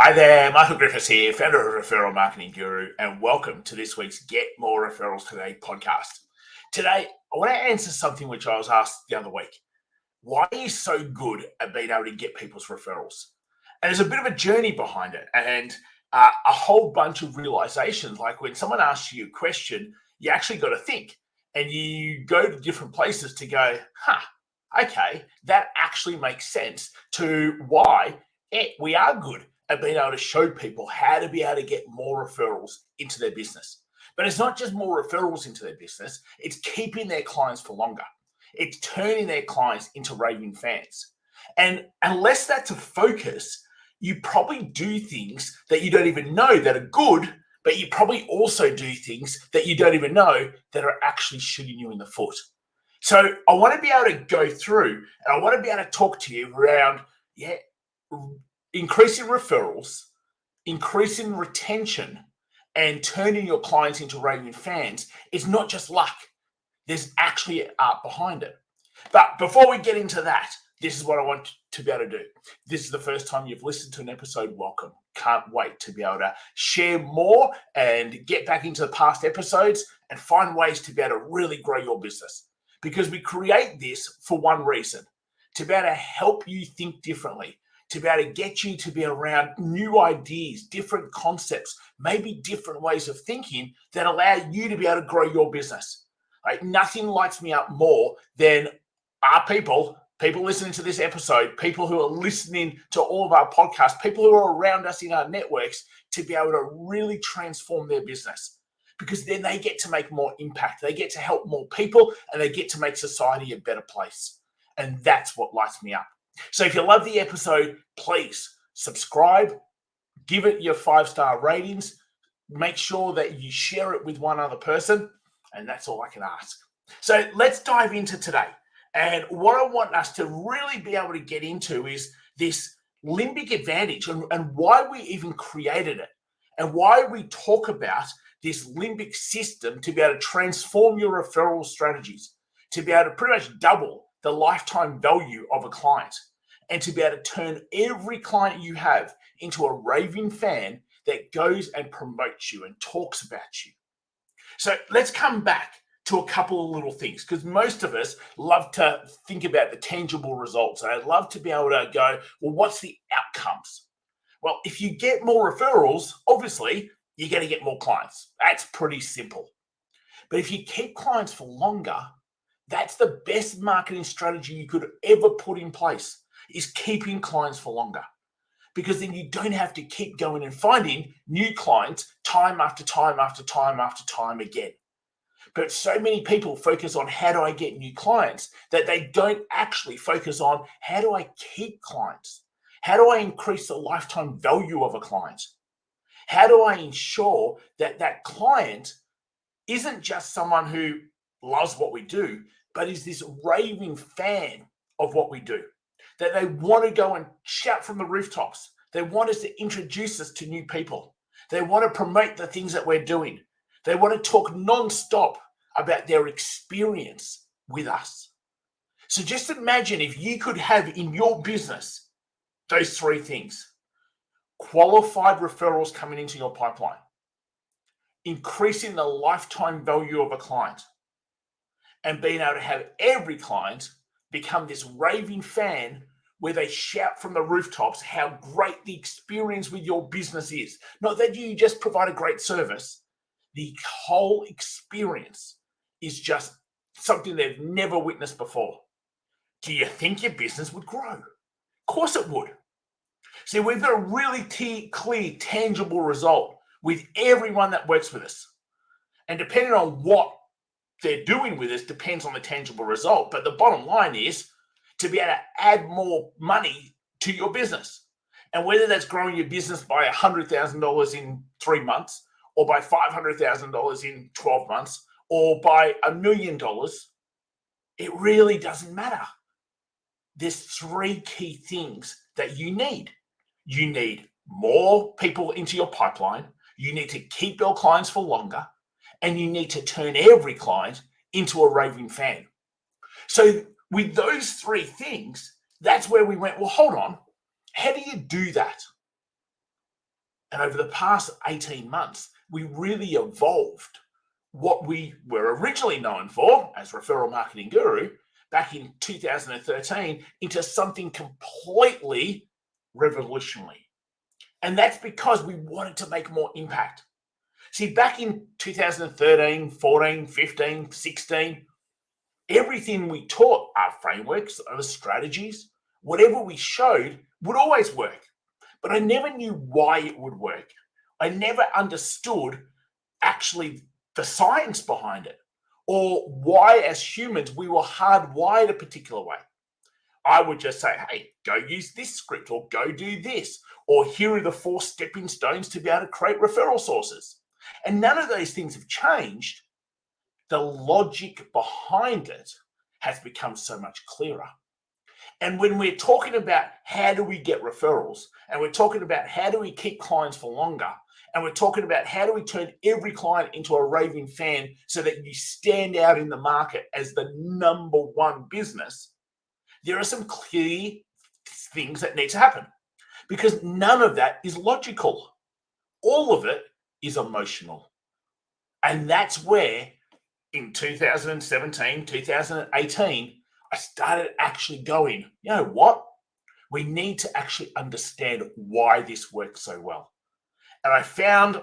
Hi there, Michael Griffiths here, founder of Referral Marketing Guru, and welcome to this week's Get More Referrals Today podcast. Today, I want to answer something which I was asked the other week. Why are you so good at being able to get people's referrals? And there's a bit of a journey behind it and a whole bunch of realizations. Like when someone asks you a question, you actually got to think and you go to different places to go, okay, that actually makes sense to why we are good at being able to show people how to be able to get more referrals into their business. But it's not just more referrals into their business, it's keeping their clients for longer. It's turning their clients into raving fans. And unless that's a focus, you probably do things that you don't even know that are good, but you probably also do things that you don't even know that are actually shooting you in the foot. So I want to be able to go through and I want to be able to talk to you around, increasing referrals, increasing retention, and turning your clients into raving fans is not just luck. There's actually art behind it. But before we get into that, this is what I want to be able to do. This is the first time you've listened to an episode. Welcome. Can't wait to be able to share more and get back into the past episodes and find ways to be able to really grow your business. Because we create this for one reason, to be able to help you think differently, to be able to get you to be around new ideas, different concepts, maybe different ways of thinking that allow you to be able to grow your business. Right? Nothing lights me up more than our people listening to this episode, people who are listening to all of our podcasts, people who are around us in our networks to be able to really transform their business. Because then they get to make more impact. They get to help more people and they get to make society a better place. And that's what lights me up. So if you love the episode, please subscribe, give it your 5-star ratings, make sure that you share it with one other person, and that's all I can ask. So let's dive into today. And what I want us to really be able to get into is this limbic advantage and why we even created it and why we talk about this limbic system to be able to transform your referral strategies, to be able to pretty much double the lifetime value of a client, and to be able to turn every client you have into a raving fan that goes and promotes you and talks about you. So let's come back to a couple of little things, because most of us love to think about the tangible results. I'd love to be able to go, well, what's the outcomes? Well, if you get more referrals, obviously, you're going to get more clients. That's pretty simple. But if you keep clients for longer, that's the best marketing strategy you could ever put in place, is keeping clients for longer. Because then you don't have to keep going and finding new clients time after time after time after time again. But so many people focus on how do I get new clients that they don't actually focus on how do I keep clients? How do I increase the lifetime value of a client? How do I ensure that that client isn't just someone who loves what we do, but is this raving fan of what we do? That they want to go and shout from the rooftops. They want us to introduce us to new people. They want to promote the things that we're doing. They want to talk non-stop about their experience with us. So just imagine if you could have in your business those three things: qualified referrals coming into your pipeline, increasing the lifetime value of a client, and being able to have every client become this raving fan where they shout from the rooftops how great the experience with your business is. Not that you just provide a great service. The whole experience is just something they've never witnessed before. Do you think your business would grow? Of course it would. See, we've got a really clear, tangible result with everyone that works with us. And depending on what they're doing with us depends on the tangible result. But the bottom line is to be able to add more money to your business. And whether that's growing your business by $100,000 in 3 months, or by $500,000 in 12 months, or by $1 million, it really doesn't matter. There's three key things that you need. You need more people into your pipeline. You need to keep your clients for longer. And you need to turn every client into a raving fan. So with those three things, that's where we went, well, hold on. How do you do that? And over the past 18 months, we really evolved what we were originally known for as Referral Marketing Guru back in 2013 into something completely revolutionary. And that's because we wanted to make more impact. See, back in 2013, 14, 15, 16, everything we taught, our frameworks, our strategies, whatever we showed would always work. But I never knew why it would work. I never understood actually the science behind it or why, as humans, we were hardwired a particular way. I would just say, hey, go use this script or go do this, or here are the 4 stepping stones to be able to create referral sources. And none of those things have changed. The logic behind it has become so much clearer. And when we're talking about how do we get referrals, and we're talking about how do we keep clients for longer, and we're talking about how do we turn every client into a raving fan so that you stand out in the market as the number one business, there are some clear things that need to happen because none of that is logical. All of it is emotional. And that's where in 2017, 2018, I started actually going, you know what? We need to actually understand why this works so well. And I found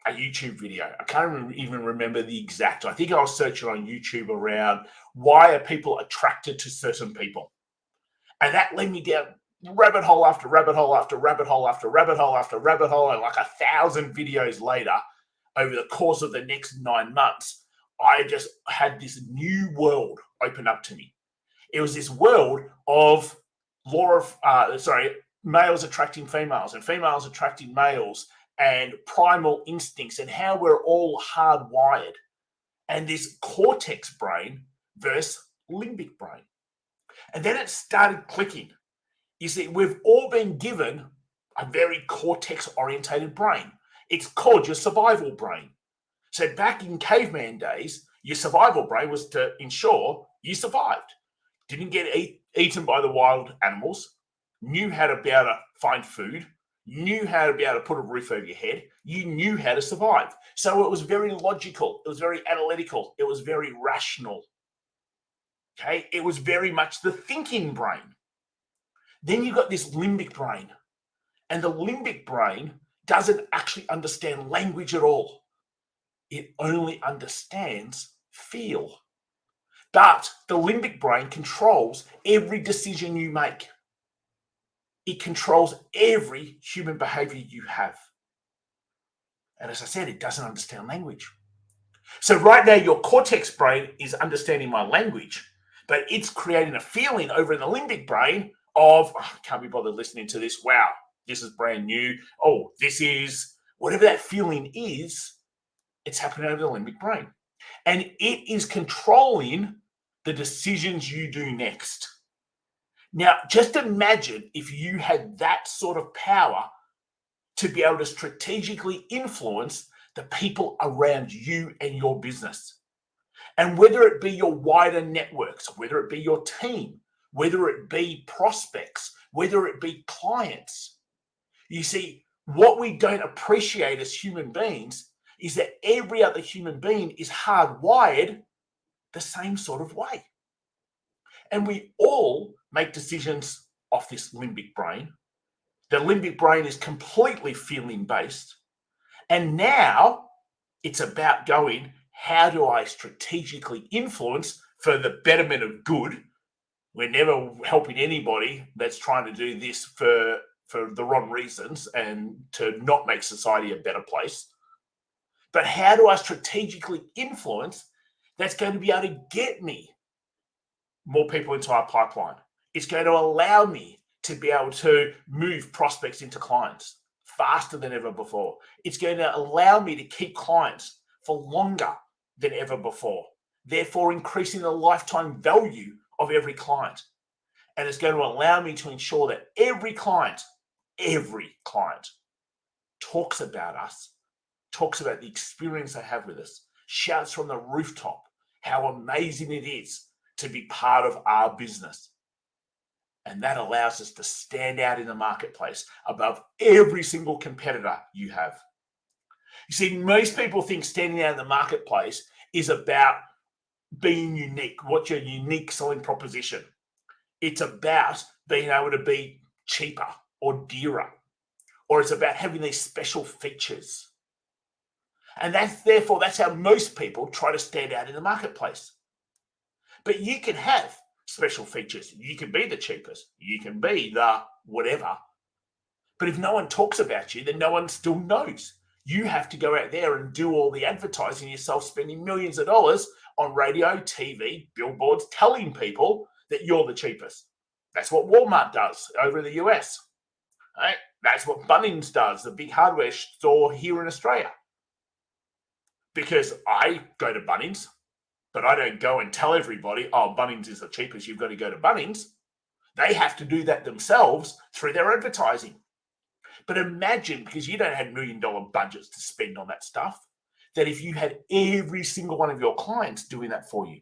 a YouTube video. I can't even remember the exact. I think I was searching on YouTube around why are people attracted to certain people. And that led me down rabbit hole after rabbit hole after rabbit hole after rabbit hole after rabbit hole. And like 1,000 videos later, over the course of the next 9 months, I just had this new world open up to me. It was this world of males attracting females and females attracting males and primal instincts and how we're all hardwired. And this cortex brain versus limbic brain. And then it started clicking. You see, we've all been given a very cortex orientated brain. It's called your survival brain. So back in caveman days, your survival brain was to ensure you survived. Didn't get eaten by the wild animals, knew how to be able to find food, knew how to be able to put a roof over your head, you knew how to survive. So it was very logical, it was very analytical, it was very rational. Okay, it was very much the thinking brain. Then you got this limbic brain, and the limbic brain doesn't actually understand language at all. It only understands feel. But the limbic brain controls every decision you make. It controls every human behavior you have. And as I said, it doesn't understand language. So right now, your cortex brain is understanding my language, but it's creating a feeling over in the limbic brain of, oh, I can't be bothered listening to this. Wow, this is brand new. Oh, this is whatever that feeling is, it's happening over the limbic brain. And it is controlling the decisions you do next. Now, just imagine if you had that sort of power to be able to strategically influence the people around you and your business. And whether it be your wider networks, whether it be your team, whether it be prospects, whether it be clients. You see, what we don't appreciate as human beings is that every other human being is hardwired the same sort of way. And we all make decisions off this limbic brain. The limbic brain is completely feeling based. And now it's about going, how do I strategically influence for the betterment of good? We're never helping anybody that's trying to do this for the wrong reasons and to not make society a better place. But how do I strategically influence that's going to be able to get me more people into our pipeline? It's going to allow me to be able to move prospects into clients faster than ever before. It's going to allow me to keep clients for longer than ever before, therefore increasing the lifetime value of every client. And it's going to allow me to ensure that every client talks about us, talks about the experience they have with us, shouts from the rooftop how amazing it is to be part of our business. And that allows us to stand out in the marketplace above every single competitor you have. You see, most people think standing out in the marketplace is about being unique. What's your unique selling proposition? It's about being able to be cheaper or dearer, or it's about having these special features. And that's how most people try to stand out in the marketplace. But you can have special features. You can be the cheapest. You can be the whatever. But if no one talks about you, then no one still knows. You have to go out there and do all the advertising yourself, spending millions of dollars on radio, TV, billboards, telling people that you're the cheapest. That's what Walmart does over in the US. Right? That's what Bunnings does, the big hardware store here in Australia. Because I go to Bunnings, but I don't go and tell everybody, oh, Bunnings is the cheapest, you've got to go to Bunnings. They have to do that themselves through their advertising. But imagine, because you don't have $1 million budgets to spend on that stuff, that if you had every single one of your clients doing that for you,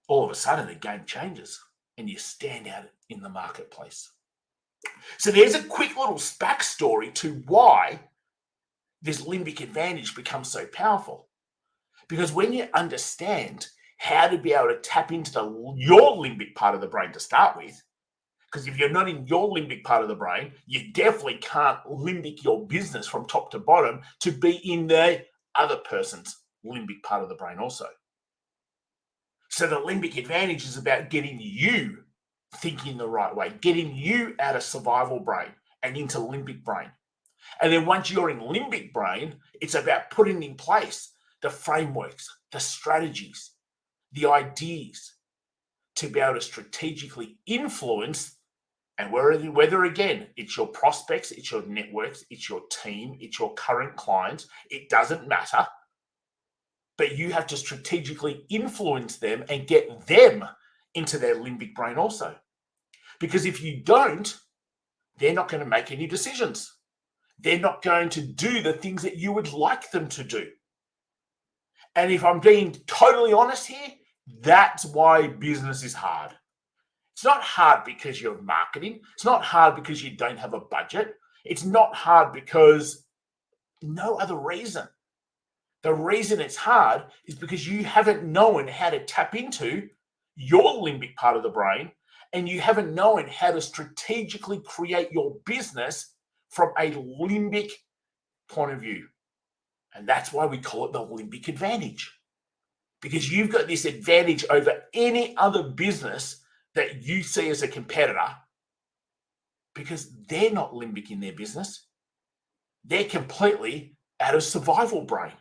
all of a sudden the game changes and you stand out in the marketplace. So there's a quick little backstory to why this limbic advantage becomes so powerful. Because when you understand how to be able to tap into your limbic part of the brain to start with, because if you're not in your limbic part of the brain, you definitely can't limbic your business from top to bottom to be in the other person's limbic part of the brain also. So the limbic advantage is about getting you thinking the right way, getting you out of survival brain and into limbic brain. And then once you're in limbic brain, it's about putting in place the frameworks, the strategies, the ideas to be able to strategically influence. And whether again, it's your prospects, it's your networks, it's your team, it's your current clients, it doesn't matter. But you have to strategically influence them and get them into their limbic brain also. Because if you don't, they're not going to make any decisions. They're not going to do the things that you would like them to do. And if I'm being totally honest here, that's why business is hard. It's not hard because you're marketing. It's not hard because you don't have a budget. It's not hard because no other reason. The reason it's hard is because you haven't known how to tap into your limbic part of the brain, and you haven't known how to strategically create your business from a limbic point of view. And that's why we call it the limbic advantage. Because you've got this advantage over any other business that you see as a competitor, because they're not limbic in their business. They're completely out of survival brain.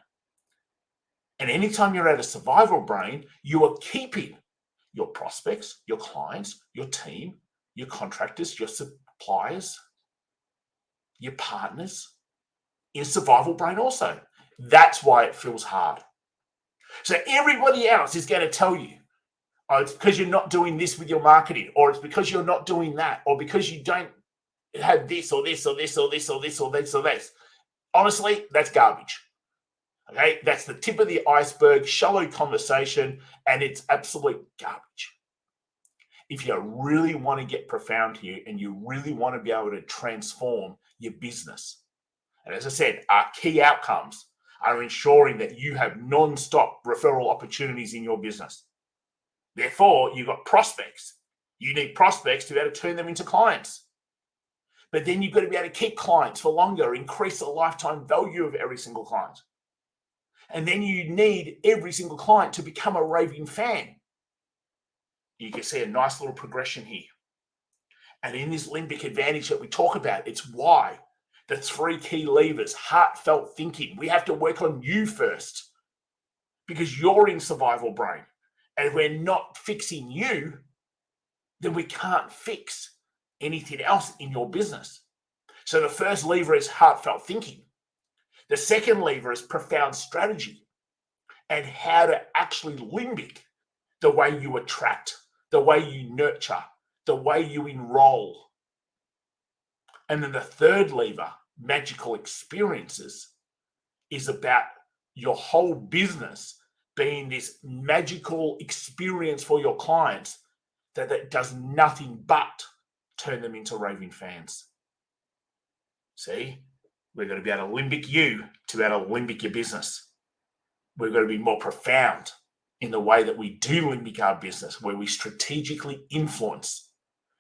And anytime you're out of survival brain, you are keeping your prospects, your clients, your team, your contractors, your suppliers, your partners in survival brain also. That's why it feels hard. So everybody else is going to tell you, oh, it's because you're not doing this with your marketing, or it's because you're not doing that, or because you don't have this or this or this or this or this or this or this. Honestly, that's garbage. Okay, that's the tip of the iceberg, shallow conversation, and it's absolute garbage. If you really want to get profound here and you really want to be able to transform your business, and as I said, our key outcomes are ensuring that you have non-stop referral opportunities in your business. Therefore, you've got prospects. You need prospects to be able to turn them into clients. But then you've got to be able to keep clients for longer, increase the lifetime value of every single client. And then you need every single client to become a raving fan. You can see a nice little progression here. And in this limbic advantage that we talk about, it's why the 3 key levers: heartfelt thinking. We have to work on you first, because you're in survival brain. And if we're not fixing you, then we can't fix anything else in your business. So the first lever is heartfelt thinking. The second lever is profound strategy and how to actually limbic the way you attract, the way you nurture, the way you enroll. And then the third lever, magical experiences, is about your whole business being this magical experience for your clients that does nothing but turn them into raving fans. See, we're going to be able to limbic you to be able to limbic your business. We're going to be more profound in the way that we do limbic our business, where we strategically influence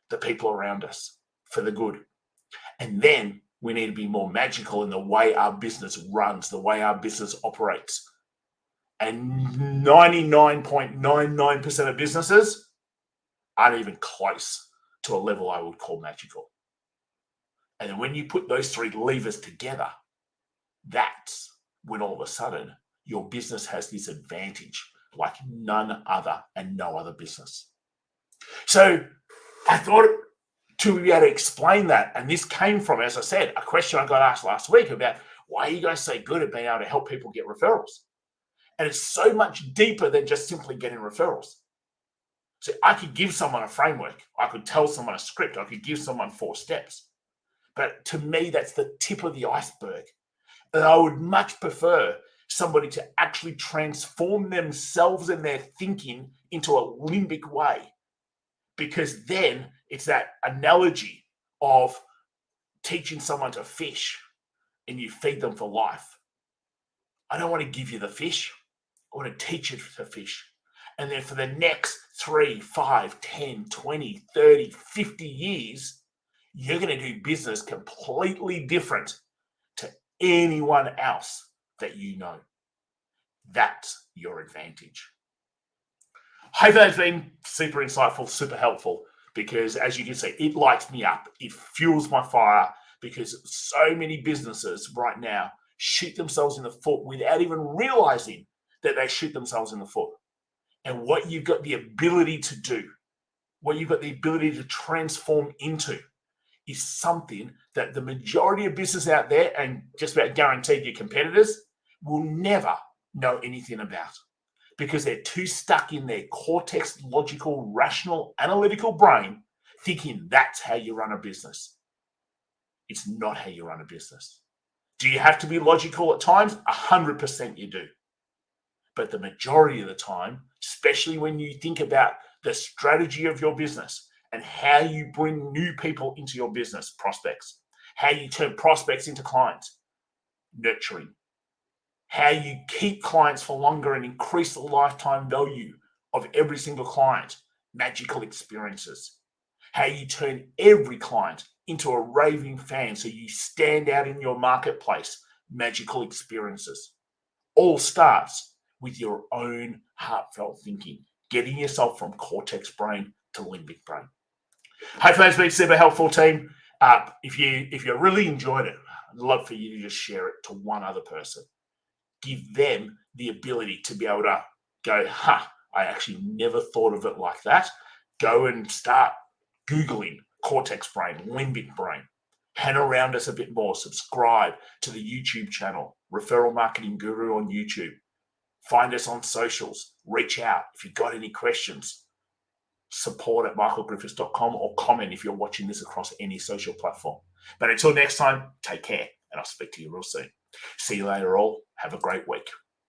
the people around us for the good. And then we need to be more magical in the way our business runs, the way our business operates. And 99.99% of businesses aren't even close to a level I would call magical. And then when you put those three levers together, that's when all of a sudden your business has this advantage like none other and no other business. So I thought to be able to explain that, and this came from, as I said, a question I got asked last week about why are you guys so good at being able to help people get referrals? And it's so much deeper than just simply getting referrals. So I could give someone a framework. I could tell someone a script. I could give someone 4 steps. But to me, that's the tip of the iceberg. And I would much prefer somebody to actually transform themselves and their thinking into a limbic way. Because then it's that analogy of teaching someone to fish and you feed them for life. I don't want to give you the fish. I want to teach you to fish. And then for the next 3, 5, 10, 20, 30, 50 years, you're going to do business completely different to anyone else that you know. That's your advantage. I hope that's been super insightful, super helpful, because as you can see, it lights me up. It fuels my fire, because so many businesses right now shoot themselves in the foot without even realizing that they shoot themselves in the foot. And what you've got the ability to do, what you've got the ability to transform into, is something that the majority of business out there, and just about guaranteed your competitors, will never know anything about, because they're too stuck in their cortex, logical, rational, analytical brain, thinking that's how you run a business. It's not how you run a business. Do you have to be logical at times? 100% you do. But the majority of the time, especially when you think about the strategy of your business and how you bring new people into your business, prospects, how you turn prospects into clients, nurturing, how you keep clients for longer and increase the lifetime value of every single client, magical experiences, how you turn every client into a raving fan so you stand out in your marketplace, magical experiences. All starts with your own heartfelt thinking, getting yourself from cortex brain to limbic brain. Hopefully that's been super helpful, team. If you really enjoyed it, I'd love for you to just share it to one other person. Give them the ability to be able to go, I actually never thought of it like that. Go and start Googling cortex brain, limbic brain. Hang around us a bit more. Subscribe to the YouTube channel, Referral Marketing Guru on YouTube. Find us on socials. Reach out if you've got any questions. support@michaelgriffiths.com, or comment if you're watching this across any social platform. But until next time, take care, and I'll speak to you real soon. See you later all. Have a great week.